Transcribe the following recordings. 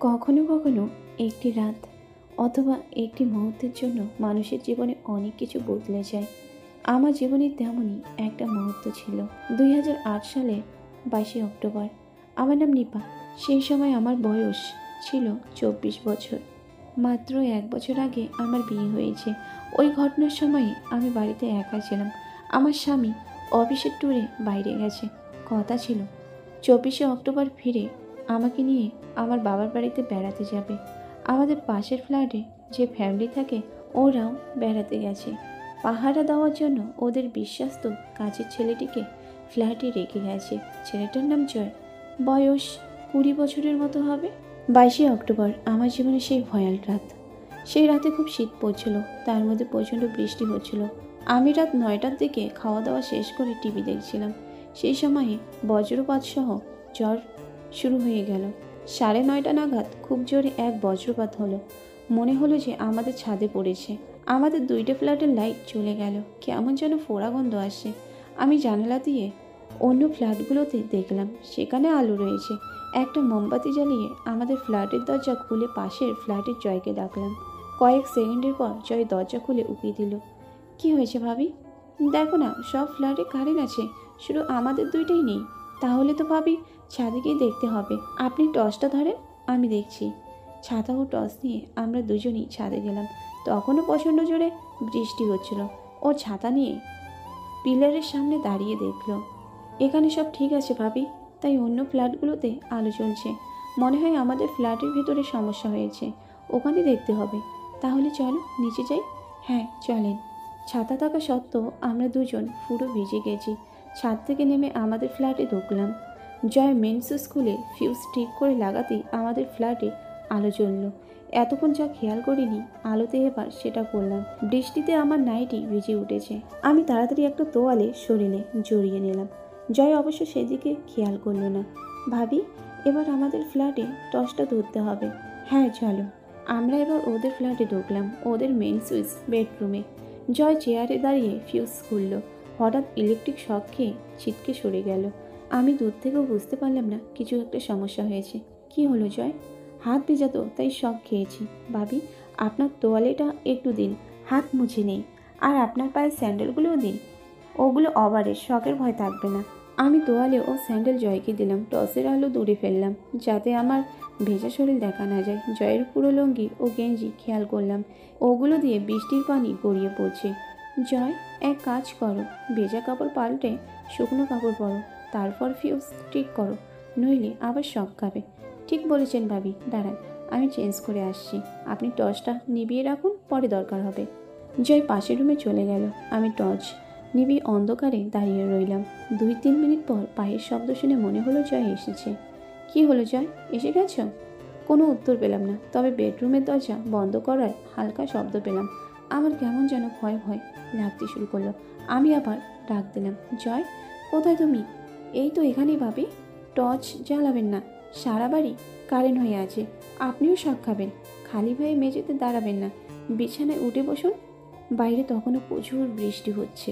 কখনো কখনো একটি রাত অথবা একটি মুহূর্তের জন্য মানুষের জীবনে অনেক কিছু বদলে যায়। আমার জীবনে তেমনই একটা মুহূর্ত ছিল। 2008 সালের 22 অক্টোবর। আমার নাম নিপা। সেই সময় আমার বয়স ছিল 24 বছর। মাত্র 1 বছর আগে আমার বিয়ে হয়েছে। ওই ঘটনার সময়ে আমি বাড়িতে একা ছিলাম। আমার স্বামী অফিসের ট্যুরে বাইরে গেছে। কথা ছিল 24 অক্টোবর ফিরে আমাকে নিয়ে আমার বাবার বাড়িতে বেড়াতে যাবে। আমাদের পাশের ফ্ল্যাটে যে ফ্যামিলি থাকে ওরাও বেড়াতে গেছে। পাহারা দেওয়ার জন্য ওদের বিশ্বাস্ত কাজের ছেলেটিকে ফ্ল্যাটে রেখে গেছে। ছেলেটার নাম জয়। বয়স 20 বছরের মতো হবে। 22 অক্টোবর আমার জীবনে সেই ভয়াল রাত। সেই রাতে খুব শীত পড়ছিল, তার মধ্যে প্রচণ্ড বৃষ্টি হচ্ছিল। আমি রাত 9টার দিকে খাওয়া দাওয়া শেষ করে টিভি দেখছিলাম। সেই সময়ে বজ্রপাত সহ ঝড় শুরু হয়ে গেল। 9:30 নাগাদ খুব জোরে এক বজ্রপাত হলো। মনে হলো যে আমাদের ছাদে পড়েছে। আমাদের 2টে ফ্ল্যাটের লাইট চলে গেল। কেমন যেন পোড়া গন্ধ আসছে। আমি জানালা দিয়ে অন্য ফ্ল্যাটগুলোতে দেখলাম, সেখানে আলো রয়েছে। একটা মোমবাতি জ্বালিয়ে আমাদের ফ্ল্যাটের দরজা খুলে পাশের ফ্ল্যাটের জয়কে ডাকলাম। কয়েক সেকেন্ডের পর জয় দরজা খুলে উকি দিল। কি হয়েছে ভাবি? দেখো না, সব ফ্ল্যাটে কারেন্ট আছে, শুধু আমাদের 2টাই নেই। তাহলে তো ভাবি ছাদে গিয়ে দেখতে হবে। আপনি টর্চটা ধরেন, আমি দেখছি। ছাতা ও টর্চ নিয়ে আমরা দুজনেই ছাদে গেলাম। তখনও প্রচণ্ড জোরে বৃষ্টি হচ্ছিল। ও ছাতা নিয়ে পিলারের সামনে দাঁড়িয়ে দেখল এখানে সব ঠিক আছে ভাবি, তাই অন্য ফ্ল্যাটগুলোতে আলো জ্বলছে। মনে হয় আমাদের ফ্ল্যাটের ভিতরে সমস্যা হয়েছে, ওখানে দেখতে হবে। তাহলে চলো নিচে যাই। হ্যাঁ চলেন। ছাতা থাকা সত্ত্বেও আমরা দুজন পুরো ভিজে গেছি। ছাদ থেকে নেমে আমাদের ফ্ল্যাটে ঢুকলাম। জয় মেন সুইচ খুলে ফিউজ ঠিক করে লাগাতেই আমাদের ফ্ল্যাটে আলো জ্বলল। এতক্ষণ যা খেয়াল করিনি, আলোতে এবার সেটা করলাম। বৃষ্টিতে আমার নাইটি ভিজে উঠেছে। আমি তাড়াতাড়ি একটা তোয়ালে শরীরে জড়িয়ে নিলাম। জয় অবশ্য সেদিকে খেয়াল করলো না। ভাবি, এবার আমাদের ফ্ল্যাটে টর্চটা ধরতে হবে। হ্যাঁ চলো। আমরা এবার ওদের ফ্ল্যাটে ঢুকলাম। ওদের মেন সুইচ বেডরুমে। জয় চেয়ারে দাঁড়িয়ে ফিউজ খুলল। হঠাৎ ইলেকট্রিক শক খেয়ে ছিটকে সরে গেল। আমি দূর থেকেও বুঝতে পারলাম না কিছু একটা সমস্যা হয়েছে। কি হলো জয়? হাত ভেজা তো, তাই শক খেয়েছি। ভাবি, আপনার তোয়ালেটা একটু দিন, হাত মুছে নেই। আর আপনার পায়ের স্যান্ডেলগুলোও দিন, ওগুলো ওভারের, শকের ভয় থাকবে না। আমি তোয়ালে ও স্যান্ডেল জয়কে দিলাম। টসের আলো দূরে ফেললাম যাতে আমার ভেজা শরীর দেখা না যায়। জয়ের পুরো লুঙ্গি ও গেঞ্জি খেয়াল করলাম, ওগুলো দিয়ে বৃষ্টির পানি গড়িয়ে পড়ছে। জয়, এক কাজ করো, ভেজা কাপড় পাল্টে শুকনো কাপড় পরো, তারপর ফিউজ ঠিক করো, নইলে আবার শক খাবে। ঠিক বলেছেন ভাবি, দাঁড়ান আমি চেঞ্জ করে আসছি। আপনি টর্চটা নিভিয়ে রাখুন, পরে দরকার হবে। জয় পাশের রুমে চলে গেল। আমি টর্চ নিভিয়ে অন্ধকারে দাঁড়িয়ে রইলাম। 2-3 মিনিট পর পায়ের শব্দ শুনে মনে হলো জয় এসেছে। কি হলো জয়, এসে গেছ? কোনো উত্তর পেলাম না, তবে বেডরুমের দরজা বন্ধ করার হালকা শব্দ পেলাম। আমার কেমন যেন ভয় ভয় লাগতে শুরু করলো। আমি আবার ডাক দিলাম, জয় কোথায় তুমি? এই তো এখানেই ভাবি। টর্চ জ্বালাবেন না, সারা বাড়ি কারেন্ট হয়ে আছে। আপনিও শক খাবেন, খালি হয়ে মেঝেতে দাঁড়াবেন না, বিছানায় উঠে বসুন। বাইরে তখনও প্রচুর বৃষ্টি হচ্ছে।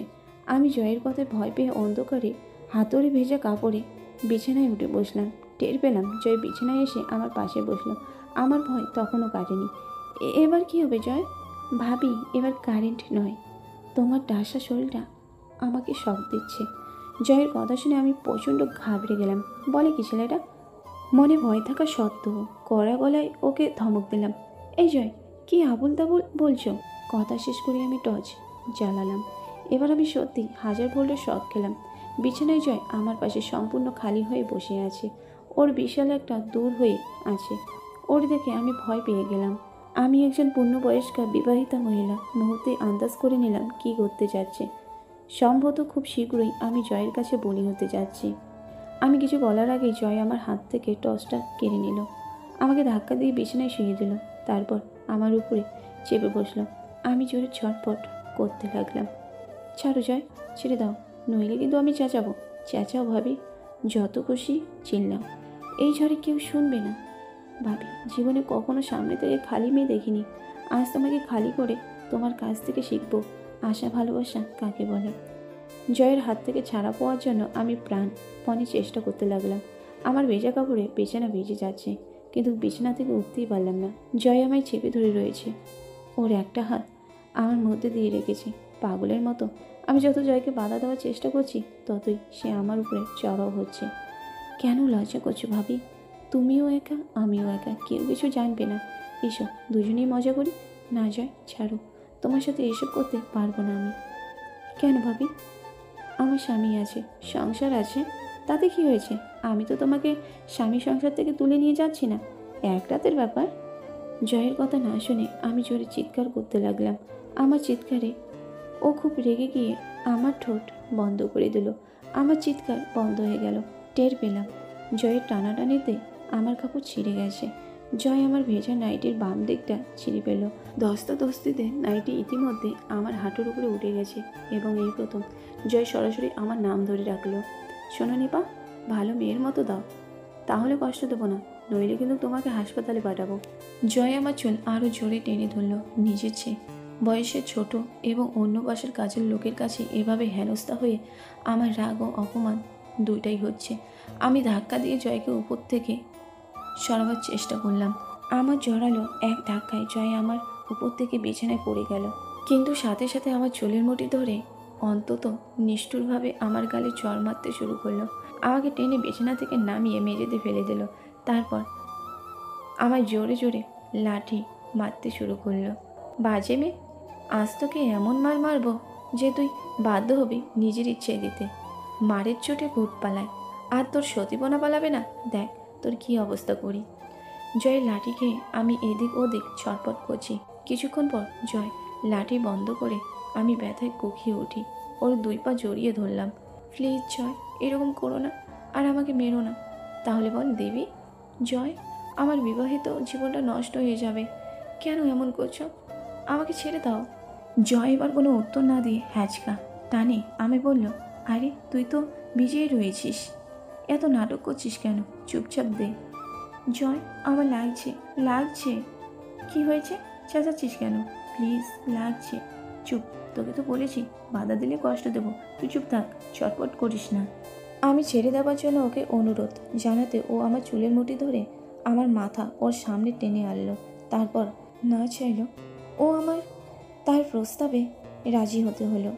আমি জয়ের কথায় ভয় পেয়ে অন্ধকারে হাতুড়ে ভেজা কাপড়ে বিছানায় উঠে বসলাম। টের পেলাম জয় বিছানায় এসে আমার পাশে বসলো। আমার ভয় তখনও কাটেনি। এবার কি হবে জয়? ভাবি, এবার কারেন্ট নয়, তোমার ডাসা শরীরটা আমাকে শক দিচ্ছে। জয়ের কথা শুনে আমি প্রচণ্ড ঘাবড়ে গেলাম। বলে কি ছেলেটা? মনে ভয় থাকা সত্ত্বেও কড়া গলায় ওকে ধমক দিলাম, এই জয়, কি আবুল তাবুল বলছো? কথা শেষ করে আমি টর্চ জ্বালালাম। এবার আমি সত্যি 1000 ভোল্টের শক খেলাম। বিছানায় জয় আমার পাশে সম্পূর্ণ খালি হয়ে বসে আছে। ওর বিশাল একটা দূর হয়ে আছে। ওর দেখে আমি ভয় পেয়ে গেলাম। আমি একজন পূর্ণবয়স্কা বিবাহিতা মহিলা। মুহূর্তে আন্দাজ করে নিলাম কি করতে যাচ্ছে। সম্ভবত খুব শীঘ্রই আমি জয়ের কাছে বলি হতে যাচ্ছি। আমি কিছু বলার আগেই জয় আমার হাত থেকে টর্চটা কেড়ে নিল। আমাকে ধাক্কা দিয়ে বিছানায় শুয়ে দিল। তারপর আমার উপরে চেপে বসলো। আমি জোরে ছটফট করতে লাগলাম। ছাড়ো জয়, ছেড়ে দাও, নইলে কিন্তু আমি চেঁচাবো। চেঁচাও ভাবি, যত খুশি চিল্লাও, এই ঝড়ে কেউ শুনবে না। ভাবি, জীবনে কখনো সামনে থেকে খালি মেয়ে দেখিনি। আজ তোমাকে খালি করে তোমার কাছ থেকে শিখবো আশা ভালোবাসা কাকে বলে। জয়ের হাত থেকে ছাড়া পাওয়ার জন্য আমি প্রাণপণে চেষ্টা করতে লাগলাম। আমার ভেজা কাপড়ে বিছানা ভিজে যাচ্ছে। কিন্তু বিছানা থেকে উঠতেই পারলাম না। জয় আমায় চেপে ধরে রয়েছে, ওর একটা হাত আমার মধ্যে দিয়ে রেখেছে। পাগলের মতো আমি যত জয়কে বাধা দেওয়ার চেষ্টা করছি, ততই সে আমার উপরে চড়াও হচ্ছে। কেন লজ্জা করছো ভাবি? তুমিও একা, আমিও একা, কেউ কিছু জানবে না। এসো দুজনেই মজা করি। না জয়, ছাড়ো, তোমার সাথে এসব করতে পারবো না আমি। কেন ভাবি? আমার স্বামী আছে, সংসার আছে, তাতে কি হয়েছে? আমি তো তোমাকে স্বামী সংসার থেকে তুলে নিয়ে যাচ্ছি না, এক রাতের ব্যাপার। জয়ের কথা না শুনে আমি জোরে চিৎকার করতে লাগলাম। আমার চিৎকারে ও খুব রেগে গিয়ে আমার ঠোঁট বন্ধ করে দিল। আমার চিৎকার বন্ধ হয়ে গেল। টের পেলাম জয়ের টানাটানিতে আমার কাপড় ছিঁড়ে গেছে। জয় আমার ভেজা নাইটির বাম দিকটা ছিঁড়ে পেল। ধস্তাধস্তিতে নাইটি ইতিমধ্যে আমার হাঁটুর উপরে উঠে গেছে এবং এই প্রথম জয় সরাসরি আমার নাম ধরে রাখলো। শোনো নিপা, ভালো মেয়ের মতো দাও, তাহলে কষ্ট দেবো না, নইলে কিন্তু তোমাকে হাসপাতালে পাঠাবো। জয় আমার চুল আরও জোরে টেনে ধরল। নিজের চেয়ে বয়সে ছোট এবং অন্য পাশের কাজের লোকের কাছে এভাবে হেনস্থা হয়ে আমার রাগ ও অপমান দুইটাই হচ্ছে। আমি ধাক্কা দিয়ে জয়কে উপর থেকে সরাবার চেষ্টা করলাম। আমার জড়ালো এক ধাক্কায় জয় আমার উপর থেকে বিছানায় পড়ে গেল, কিন্তু সাথে সাথে আমার চুলের মুঠি ধরে অন্তত নিষ্ঠুরভাবে আমার গালে চড় মারতে শুরু করলো। আমাকে টেনে বিছানা থেকে নামিয়ে মেঝেতে ফেলে দিল। তারপর আমায় জোরে জোরে লাঠি মারতে শুরু করলো। বাজে মেয়ে, আজ তোকে এমন মার মারবো যে তুই বাধ্য হবি নিজের ইচ্ছে দিতে। মারের চোটে ভূত পালায়, আর তোর সতীপনা পালাবে না, দেখ তোর কি অবস্থা করি। জয়ের লাঠি খেয়ে আমি এদিক ওদিক ছটপট করছি। কিছুক্ষণ পর জয় লাঠি বন্ধ করে আমি ব্যথায় কুকিয়ে উঠি। ওর দুই পা জড়িয়ে ধরলাম। প্লিজ জয়, এরকম করো না, আর আমাকে মেরো না। তাহলে বল দেবী? জয়, আমার বিবাহিত জীবনটা নষ্ট হয়ে যাবে, কেন এমন করছো? আমাকে ছেড়ে দাও। জয় এবার কোনো উত্তর না দিয়ে হ্যাচকা টানে আমি বলল, আরে তুই তো ভিজেই রয়েছিস, এত নাটক করছিস কেন? চুপচাপ দে। জয়, আমার লাগছে, লাগছে। কি হয়েছে? চেঁচাচ্ছিস কেন? প্লিজ, লাগছে। চুপ, তোকে তো বলেছি বাধা দিলে কষ্ট দেবো, তুই চুপ থাক, চটপট করিস না। আমি ছেড়ে দেওয়ার জন্য ওকে অনুরোধ জানাতে ও আমার চুলের মুঠি ধরে আমার মাথা ওর সামনে টেনে আনলো। তারপর না চাইলো ও আমার তার প্রস্তাবে রাজি হতে হলো।